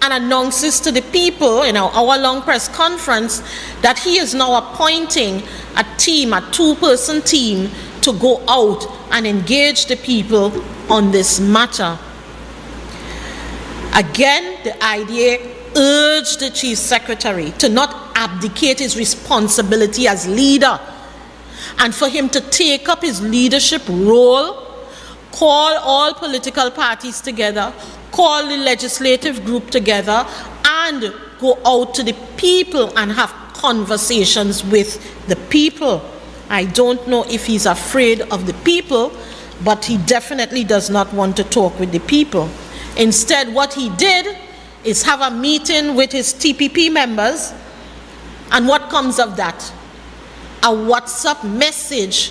and announces to the people in our hour-long press conference that he is now appointing a team, a two-person team, to go out and engage the people on this matter. Again, the IDA urged the Chief Secretary to not abdicate his responsibility as leader, and for him to take up his leadership role, call all political parties together, call the legislative group together, and go out to the people and have conversations with the people. I don't know if he's afraid of the people, but he definitely does not want to talk with the people. Instead, what he did is have a meeting with his TPP members, and what comes of that? A WhatsApp message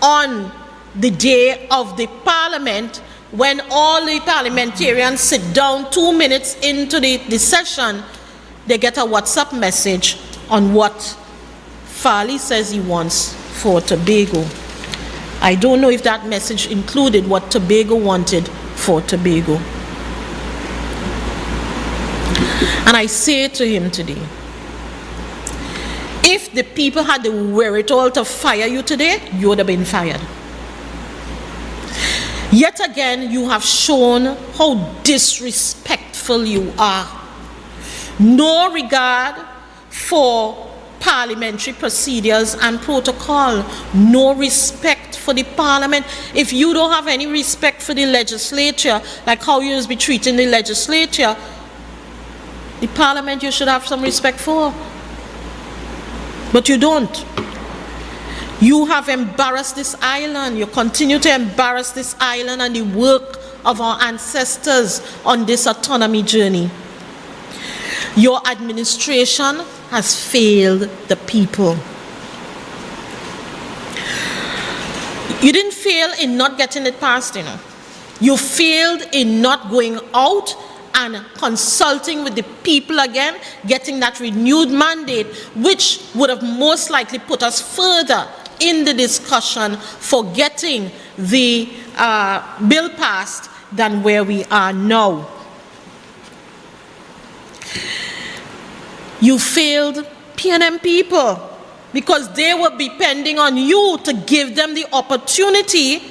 on the day of the parliament, when all the parliamentarians sit down 2 minutes into the session. They get a WhatsApp message on what Farley says he wants for Tobago. I don't know if that message included what Tobago wanted for Tobago. And I say to him today, if the people had the wherewithal to fire you today, you would have been fired. Yet again, you have shown how disrespectful you are. No regard for parliamentary procedures and protocol. No respect for the parliament. If you don't have any respect for the legislature, like how you be treating the legislature, the parliament you should have some respect for. But you don't. You have embarrassed this island. You continue to embarrass this island and the work of our ancestors on this autonomy journey. Your administration has failed the people. You didn't fail in not getting it passed, you know. You failed in not going out and consulting with the people again, getting that renewed mandate, which would have most likely put us further in the discussion for getting the bill passed than where we are now. You failed PNM people because they were depending on you to give them the opportunity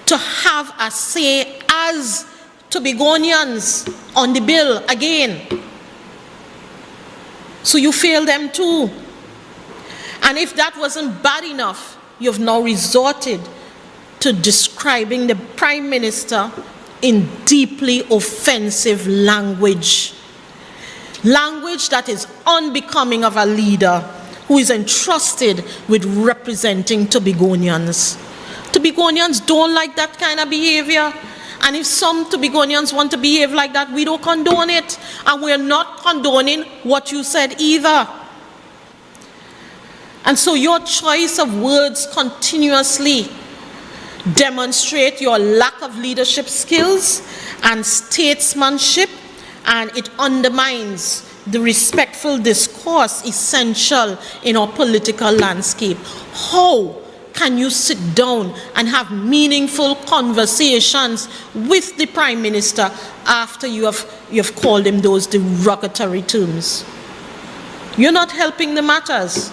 to have a say as Tobagonians on the bill again. So you failed them too. And if that wasn't bad enough, you've now resorted to describing the Prime Minister in deeply offensive language. Language that is unbecoming of a leader who is entrusted with representing Tobagonians. Tobagonians don't like that kind of behavior. And if some Tobagonians want to behave like that, we don't condone it. And we're not condoning what you said either. And so your choice of words continuously demonstrate your lack of leadership skills and statesmanship, and it undermines the respectful discourse essential in our political landscape. How can you sit down and have meaningful conversations with the Prime Minister after you have called him those derogatory terms? You're not helping the matters.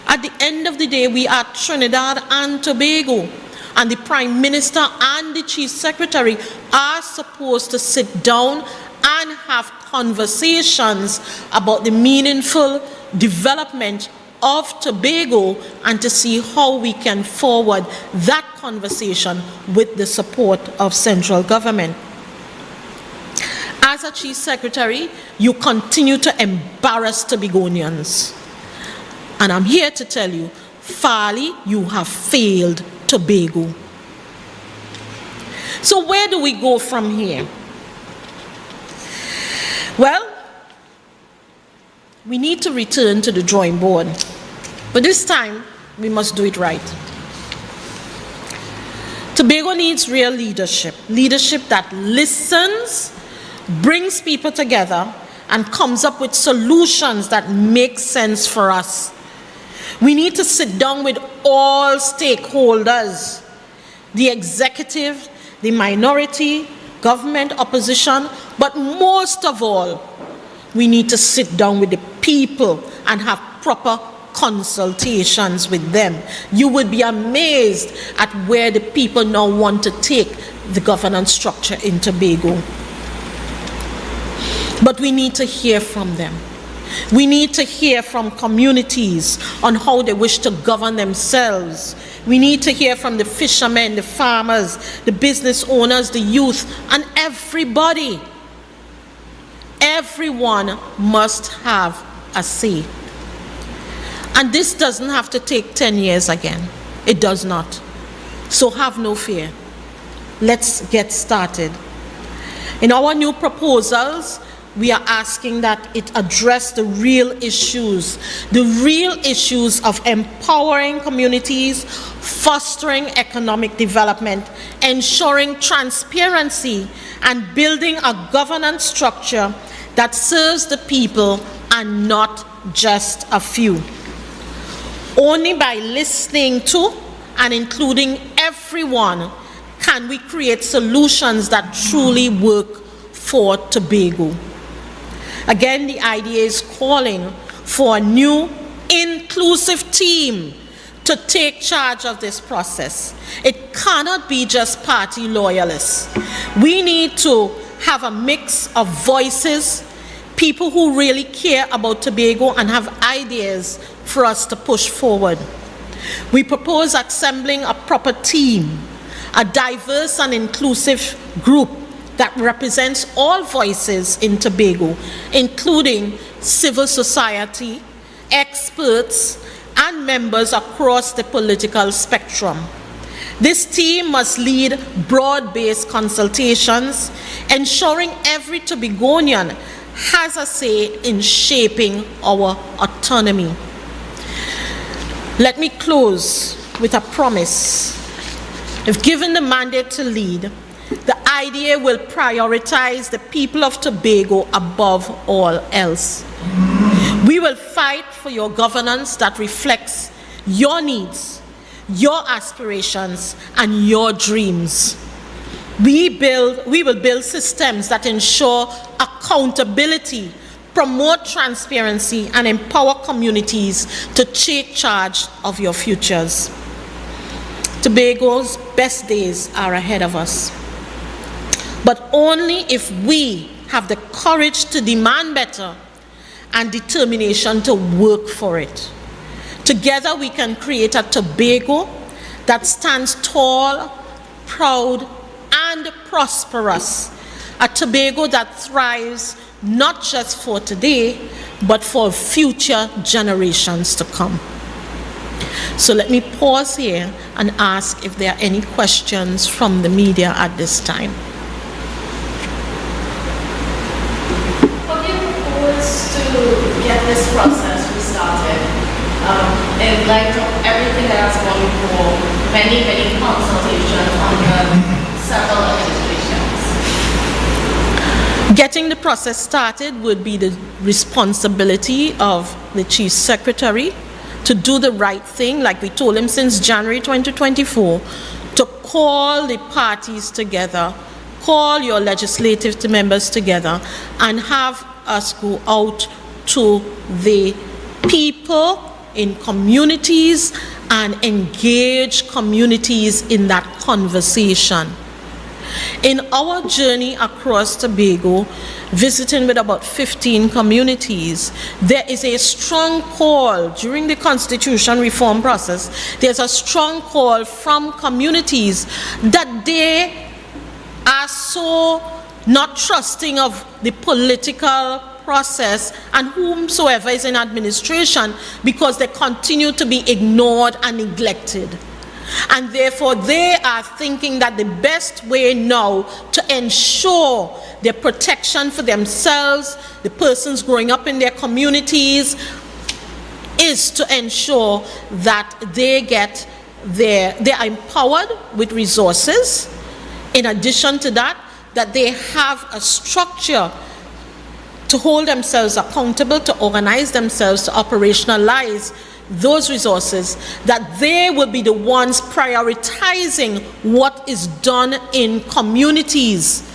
At the end of the day, we are Trinidad and Tobago, and the Prime Minister and the Chief Secretary are supposed to sit down and have conversations about the meaningful development of Tobago and to see how we can forward that conversation with the support of central government. As a Chief Secretary, you continue to embarrass Tobagonians. And I'm here to tell you, Farley, you have failed Tobago. So where do we go from here? Well, we need to return to the drawing board. But this time, we must do it right. Tobago needs real leadership. Leadership that listens, brings people together, and comes up with solutions that make sense for us. We need to sit down with all stakeholders, the executive, the minority, government, opposition, but most of all, we need to sit down with the people and have proper consultations with them. You would be amazed at where the people now want to take the governance structure in Tobago. But we need to hear from them. We need to hear from communities on how they wish to govern themselves. We need to hear from the fishermen, the farmers, the business owners, the youth, and everybody. Everyone must have a say. And this doesn't have to take 10 years again. It does not. So have no fear. Let's get started. In our new proposals, we are asking that it address the real issues of empowering communities, fostering economic development, ensuring transparency, and building a governance structure that serves the people and not just a few. Only by listening to and including everyone can we create solutions that truly work for Tobago. Again, the idea is calling for a new inclusive team to take charge of this process. It cannot be just party loyalists. We need to have a mix of voices, people who really care about Tobago and have ideas for us to push forward. We propose assembling a proper team, a diverse and inclusive group that represents all voices in Tobago, including civil society, experts, and members across the political spectrum. This team must lead broad-based consultations, ensuring every Tobagonian has a say in shaping our autonomy. Let me close with a promise. If given the mandate to lead, the idea will prioritize the people of Tobago above all else. We will fight for your governance that reflects your needs, your aspirations, and your dreams. We will build systems that ensure accountability, promote transparency, and empower communities to take charge of your futures. Tobago's best days are ahead of us, but only if we have the courage to demand better and determination to work for it. Together we can create a Tobago that stands tall, proud, and prosperous. A Tobago that thrives not just for today, but for future generations to come. So let me pause here and ask if there are any questions from the media at this time. How do you propose to get this process restarted in light of everything that has gone before, many consultations under several administrations? Getting the process started would be the responsibility of the Chief Secretary to do the right thing, like we told him since January 2024, to call the parties together, call your legislative members together, and have us go out to the people in communities and engage communities in that conversation. In our journey across Tobago, visiting with about 15 communities, there is a strong call during the constitution reform process. There's a strong call from communities that they are so not trusting of the political process and whomsoever is in administration because they continue to be ignored and neglected. And therefore, they are thinking that the best way now to ensure their protection for themselves, the persons growing up in their communities, is to ensure that they are empowered with resources. In addition to that, that they have a structure to hold themselves accountable, to organize themselves, to operationalize those resources, that they will be the ones prioritizing what is done in communities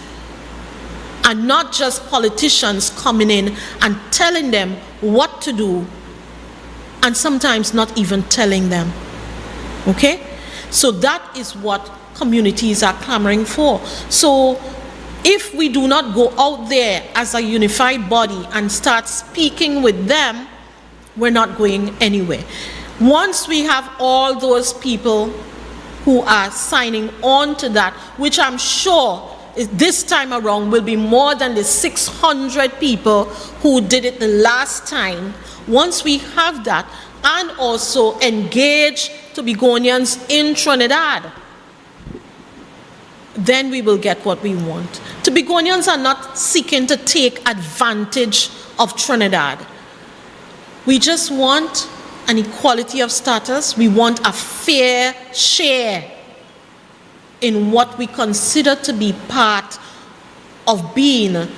and not just politicians coming in and telling them what to do, and sometimes not even telling them. Okay? So that is what communities are clamoring for. So if we do not go out there as a unified body and start speaking with them, we're not going anywhere. Once we have all those people who are signing on to that, which I'm sure this time around will be more than the 600 people who did it the last time. Once we have that, and also engage Tobagonians in Trinidad, then we will get what we want. Tobagonians are not seeking to take advantage of Trinidad. We just want an equality of status. We want a fair share in what we consider to be part of being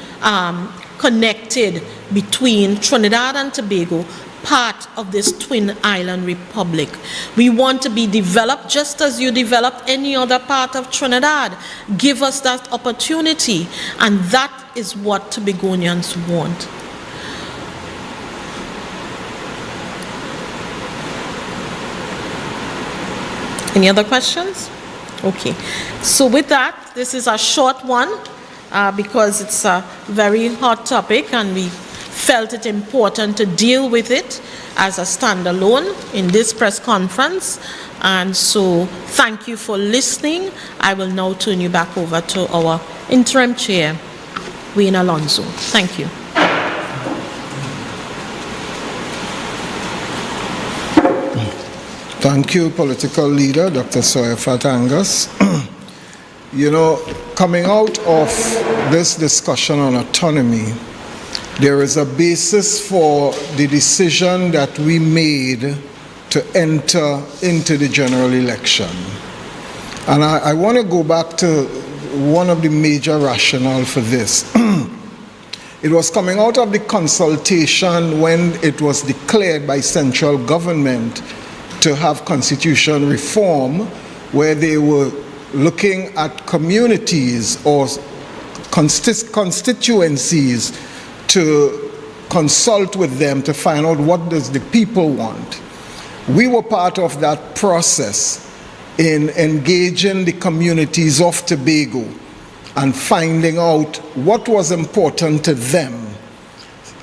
connected between Trinidad and Tobago, part of this twin island republic. We want to be developed just as you develop any other part of Trinidad. Give us that opportunity, and that is what Tobagonians want. Any other questions? Okay. So with that, this is a short one because it's a very hot topic, and we felt it important to deal with it as a standalone in this press conference. And so thank you for listening. I will now turn you back over to our interim chair, Wayne Alonso. Thank you. Thank you, political leader, Dr. Sawyer Fatangas. You know, coming out of this discussion on autonomy, there is a basis for the decision that we made to enter into the general election. And I want to go back to one of the major rationale for this. It was coming out of the consultation when it was declared by central government to have constitution reform, where they were looking at communities or constituencies to consult with them to find out what does the people want. We were part of that process in engaging the communities of Tobago and finding out what was important to them.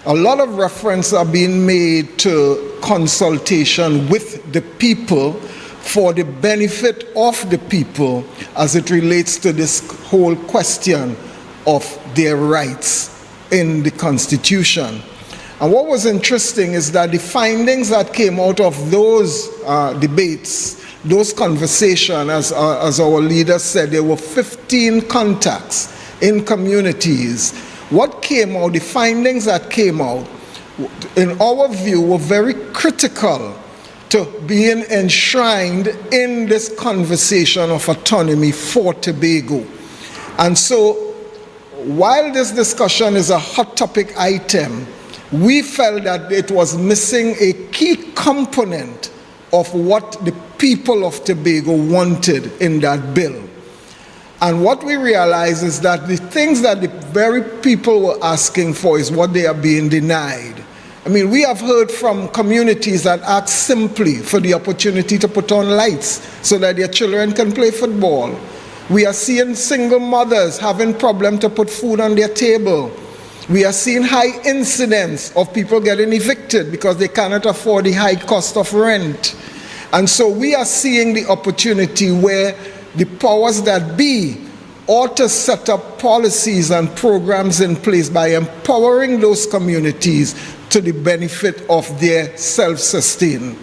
A lot of reference are being made to consultation with the people for the benefit of the people as it relates to this whole question of their rights in the Constitution. And what was interesting is that the findings that came out of those debates, those conversations, as our leader said, there were 15 contacts in communities. What came out, the findings that came out, in our view, were very critical to being enshrined in this conversation of autonomy for Tobago. And so, while this discussion is a hot topic item, we felt that it was missing a key component of what the people of Tobago wanted in that bill. And what we realize is that the things that the very people were asking for is what they are being denied. I mean, we have heard from communities that ask simply for the opportunity to put on lights so that their children can play football. We are seeing single mothers having problems to put food on their table. We are seeing high incidence of people getting evicted because they cannot afford the high cost of rent. And so we are seeing the opportunity where the powers that be ought to set up policies and programs in place by empowering those communities to the benefit of their self-sustain.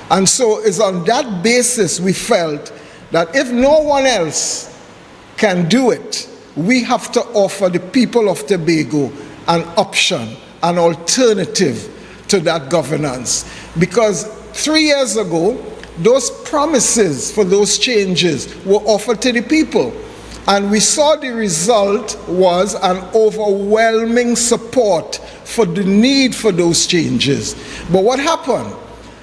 And so it's on that basis we felt that if no one else can do it, we have to offer the people of Tobago an option, an alternative to that governance. Because 3 years ago, those promises for those changes were offered to the people. And we saw the result was an overwhelming support for the need for those changes. But what happened?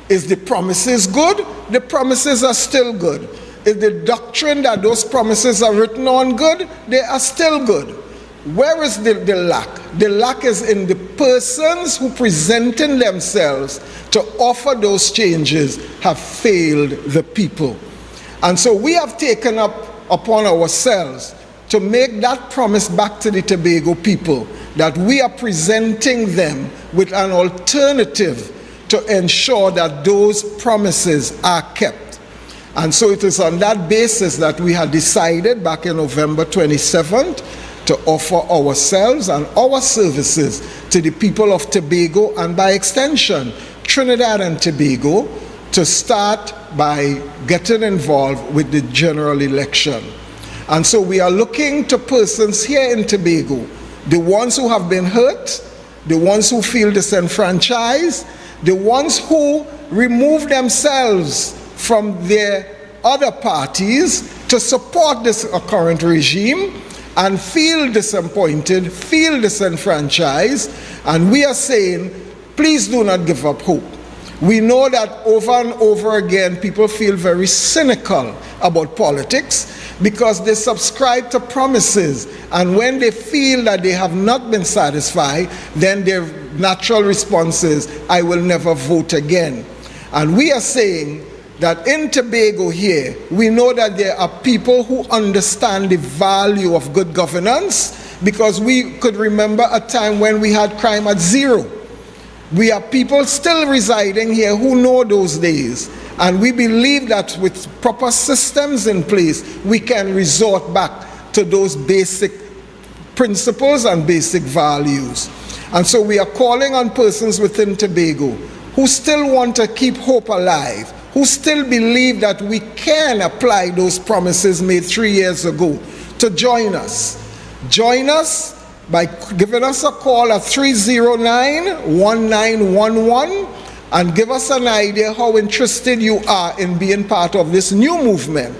Is the promises good? The promises are still good. Is the doctrine that those promises are written on good? They are still good. where is the lack? The lack is in the persons who presenting themselves to offer those changes have failed the people. And so we have taken up upon ourselves to make that promise back to the Tobago people, that we are presenting them with an alternative to ensure that those promises are kept. And so it is on that basis that we had decided back in November 27th to offer ourselves and our services to the people of Tobago, and by extension Trinidad and Tobago, to start by getting involved with the general election. And so we are looking to persons here in Tobago, the ones who have been hurt, the ones who feel disenfranchised, the ones who remove themselves from their other parties to support this current regime and feel disappointed, feel disenfranchised, and we are saying, please do not give up hope. We know that over and over again people feel very cynical about politics because they subscribe to promises, and when they feel that they have not been satisfied, then their natural response is, I will never vote again. And we are saying that in Tobago here, we know that there are people who understand the value of good governance, because we could remember a time when we had crime at zero. We have people still residing here who know those days, and we believe that with proper systems in place, we can resort back to those basic principles and basic values. And so we are calling on persons within Tobago who still want to keep hope alive, who still believe that we can apply those promises made 3 years ago, to join us. Join us by giving us a call at 309-1911 and give us an idea how interested you are in being part of this new movement.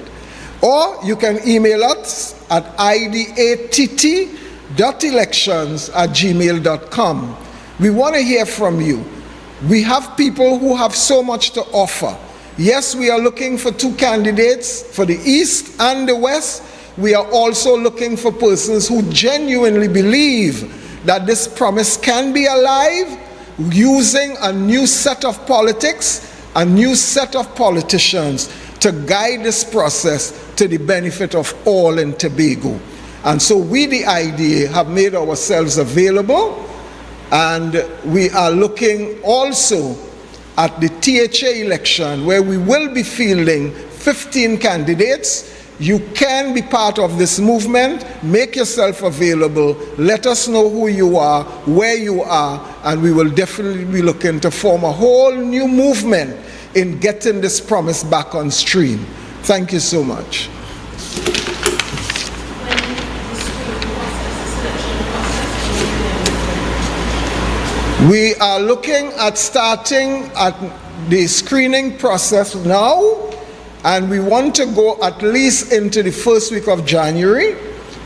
Or you can email us at idatt.elections@gmail.com. We want to hear from you. We have people who have so much to offer. Yes, we are looking for 2 candidates for the East and the West. We are also looking for persons who genuinely believe that this promise can be alive, using a new set of politics, a new set of politicians to guide this process to the benefit of all in Tobago. And so we, the IDA, have made ourselves available, and we are looking also at the THA election, where we will be fielding 15 candidates. You can be part of this movement. Make yourself available. Let us know who you are, where you are, and we will definitely be looking to form a whole new movement in getting this promise back on stream. Thank you so much. We are looking at starting at the screening process now, and we want to go at least into the first week of January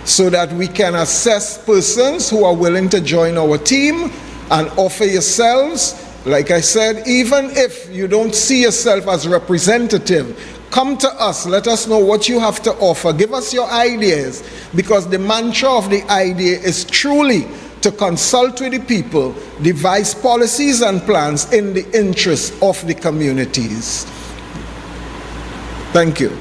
so that we can assess persons who are willing to join our team and offer yourselves. Like I said, even if you don't see yourself as representative, come to us, let us know what you have to offer, give us your ideas, because the mantra of the idea is truly to consult with the people, devise policies and plans in the interest of the communities. Thank you.